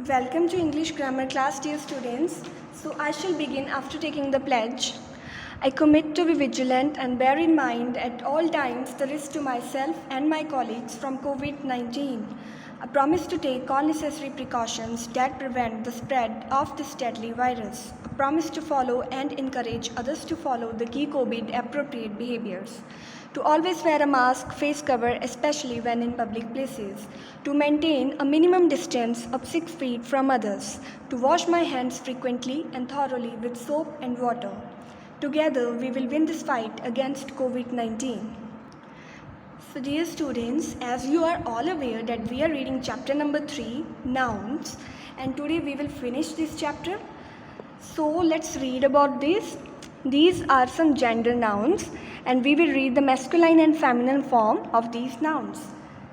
Welcome to English Grammar class, dear students. So I shall begin after taking the pledge. I commit to be vigilant and bear in mind at all times the risk to myself and my colleagues from COVID-19. I promise to take all necessary precautions that prevent the spread of this deadly virus. I promise to follow and encourage others to follow the key COVID appropriate behaviors. To always wear a mask, face cover, especially when in public places. To maintain a minimum distance of 6 feet from others. To wash my hands frequently and thoroughly with soap and water. Together, we will win this fight against COVID-19. So dear students, as you are all aware that we are reading chapter number 3, Nouns, and today we will finish this chapter. So let's read about this. These are some gender nouns and we will read the masculine and feminine form of these nouns.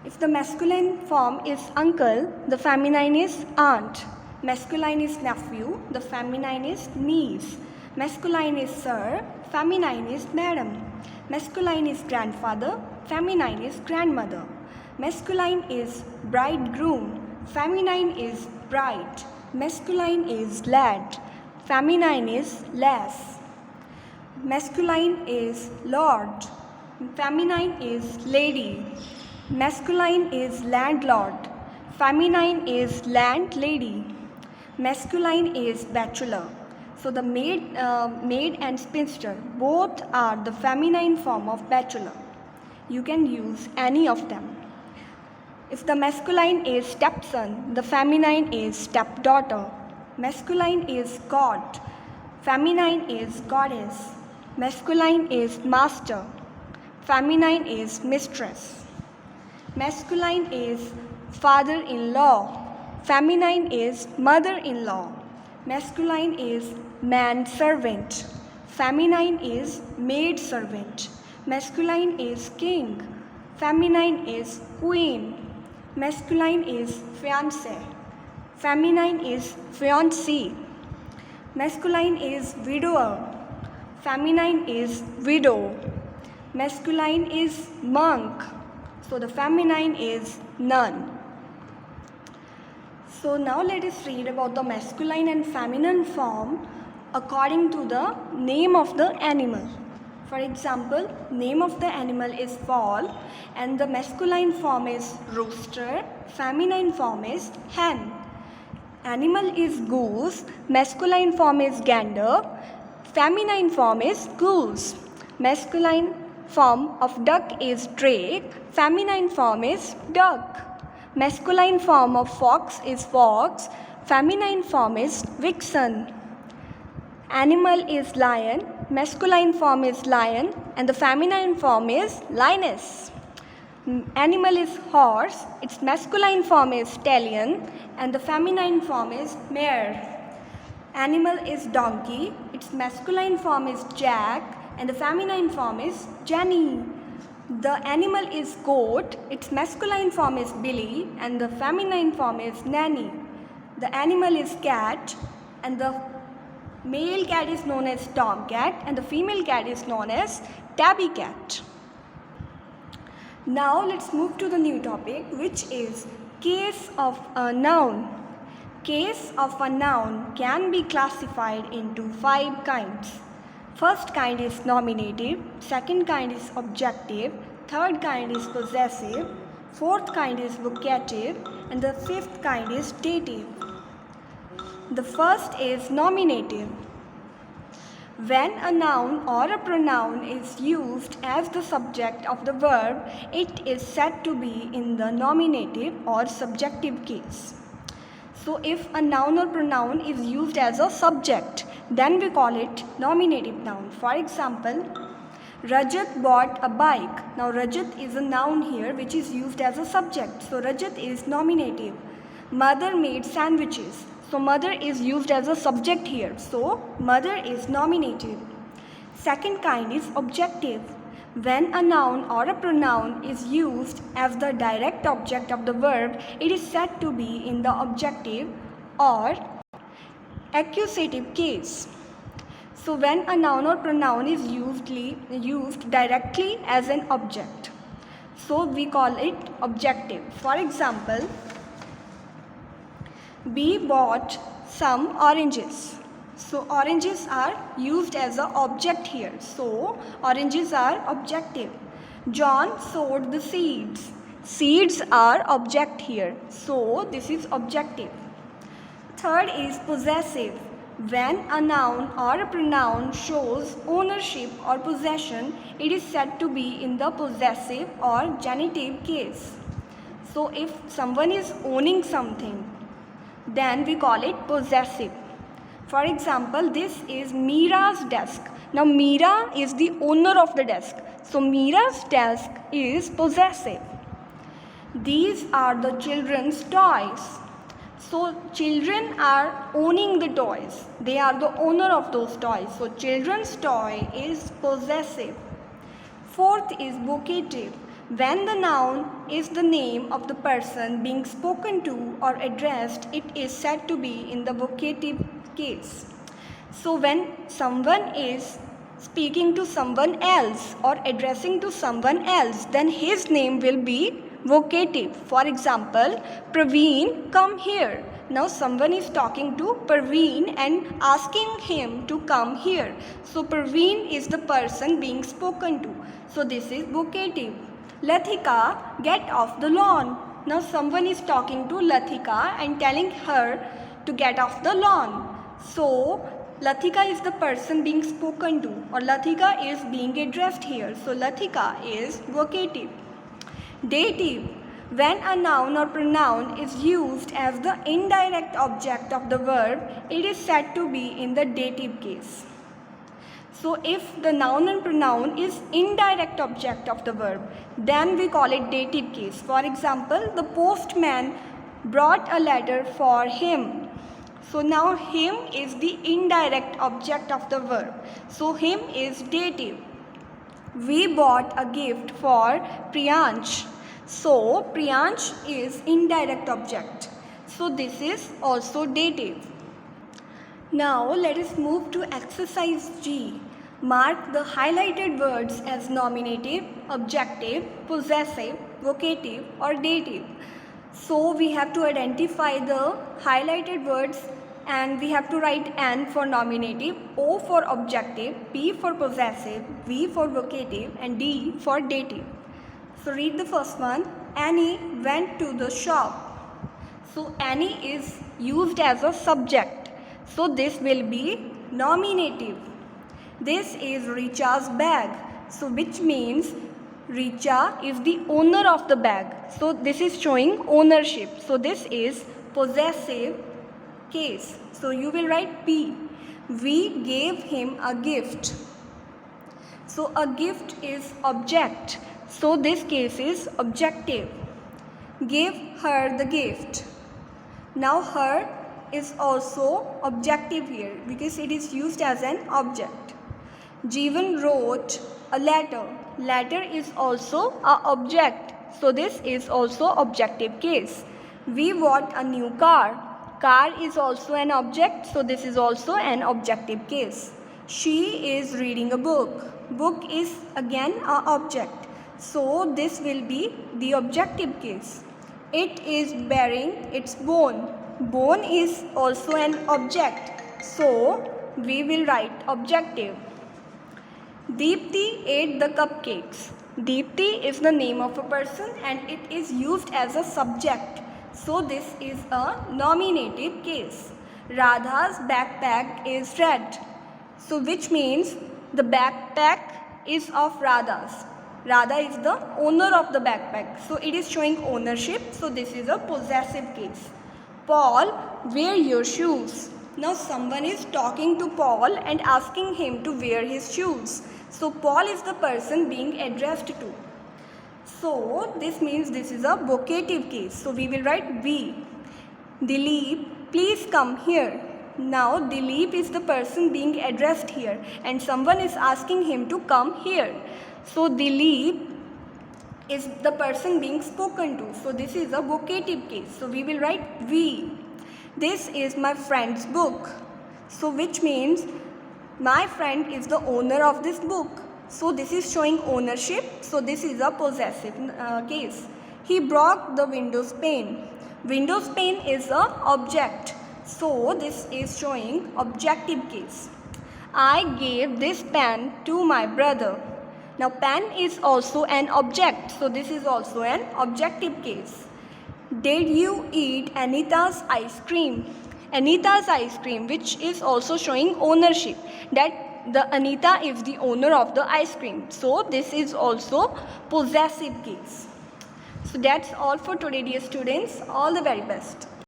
If the masculine form is uncle, the feminine is aunt. Masculine is nephew, the feminine is niece. Masculine is sir, feminine is madam. Masculine is grandfather, feminine is grandmother. Masculine is bridegroom, feminine is bride. Masculine is lad, feminine is lass. Masculine is lord, feminine is lady. Masculine is landlord, feminine is landlady. Masculine is bachelor. So the maid and spinster, both are the feminine form of bachelor. You can use any of them. If the masculine is stepson, the feminine is stepdaughter. Masculine is god, feminine is goddess. Masculine is master, feminine is mistress. Masculine is father-in-law, feminine is mother-in-law. Masculine is manservant, feminine is maidservant. Masculine is king, feminine is queen. Masculine is fiancé, feminine is fiancée. Masculine is widower, feminine is widow. Masculine is monk, so the feminine is nun. So now let us read about the masculine and feminine form according to the name of the animal. For example, name of the animal is fowl and the masculine form is rooster, feminine form is hen. Animal is goose, masculine form is gander, feminine form is goose. Masculine form of duck is drake, feminine form is duck. Masculine form of fox is fox, feminine form is vixen. Animal is lion, masculine form is lion and the feminine form is lioness. Animal is horse, its masculine form is stallion and the feminine form is mare. Animal is donkey, its masculine form is jack and the feminine form is Jenny. The animal is goat, its masculine form is Billy and the feminine form is Nanny. The animal is cat and the male cat is known as tomcat and the female cat is known as tabby cat. Now let's move to the new topic, which is case of a noun. Case of a noun can be classified into 5 kinds. First kind is nominative, second kind is objective, third kind is possessive, fourth kind is vocative, and the fifth kind is dative. The first is nominative. When a noun or a pronoun is used as the subject of the verb, it is said to be in the nominative or subjective case. So if a noun or pronoun is used as a subject, then we call it nominative noun. For example, Rajat bought a bike. Now Rajat is a noun here which is used as a subject. So Rajat is nominative. Mother made sandwiches. So mother is used as a subject here. So mother is nominative. Second kind is objective. When a noun or a pronoun is used as the direct object of the verb, it is said to be in the objective or accusative case. So when a noun or pronoun is used directly as an object, so we call it objective. For example, B bought some oranges. So oranges are used as an object here. So oranges are objective. John sowed the seeds. Seeds are object here. So this is objective. Third is possessive. When a noun or a pronoun shows ownership or possession, it is said to be in the possessive or genitive case. So if someone is owning something, then we call it possessive. For example, this is Mira's desk. Now Mira is the owner of the desk. So Mira's desk is possessive. These are the children's toys. So children are owning the toys. They are the owner of those toys. So children's toy is possessive. Fourth is vocative. When the noun is the name of the person being spoken to or addressed, it is said to be in the vocative case. So when someone is speaking to someone else or addressing to someone else, then his name will be vocative. For example, Praveen, come here. Now someone is talking to Praveen and asking him to come here. So Praveen is the person being spoken to. So this is vocative. Lathika, get off the lawn. Now someone is talking to Lathika and telling her to get off the lawn. So Lathika is the person being spoken to, or Lathika is being addressed here. So Lathika is vocative. Dative. When a noun or pronoun is used as the indirect object of the verb, it is said to be in the dative case. So if the noun and pronoun is indirect object of the verb, then we call it dative case. For example, the postman brought a letter for him. So now him is the indirect object of the verb. So him is dative. We bought a gift for Priyansh. So Priyansh is indirect object. So this is also dative. Now let us move to exercise G. Mark the highlighted words as nominative, objective, possessive, vocative or dative. So we have to identify the highlighted words and we have to write N for nominative, O for objective, P for possessive, V for vocative and D for dative. So read the first one. Annie went to the shop. So Annie is used as a subject. So this will be nominative. This is Richa's bag. So which means Richa is the owner of the bag. So this is showing ownership. So this is possessive case. So you will write P. We gave him a gift. So a gift is object. So this case is objective. Give her the gift. Now her is also objective here because it is used as an object. Jeevan wrote a letter. Letter is also an object. So this is also objective case. We bought a new car. Car is also an object. So this is also an objective case. She is reading a book. Book is again an object. So this will be the objective case. It is bearing its bone. Bone is also an object. So we will write objective. Deepti ate the cupcakes. Deepti is the name of a person and it is used as a subject. So this is a nominative case. Radha's backpack is red. So which means the backpack is of Radha's. Radha is the owner of the backpack. So it is showing ownership. So this is a possessive case. Paul, wear your shoes. Now someone is talking to Paul and asking him to wear his shoes. So Paul is the person being addressed to. So this means this is a vocative case. So we will write V. Dilip, please come here. Now Dilip is the person being addressed here and someone is asking him to come here. So Dilip is the person being spoken to. So this is a vocative case. So we will write V. This is my friend's book. So which means my friend is the owner of this book. So this is showing ownership. So this is a possessive case. He broke the window's pane. Windows pane is a object. So this is showing objective case. I gave this pen to my brother. Now pen is also an object. So this is also an objective case. Did you eat Anita's ice cream? Anita's ice cream, which is also showing ownership, that the Anita is the owner of the ice cream. So this is also possessive case. So that's all for today, dear students. All the very best.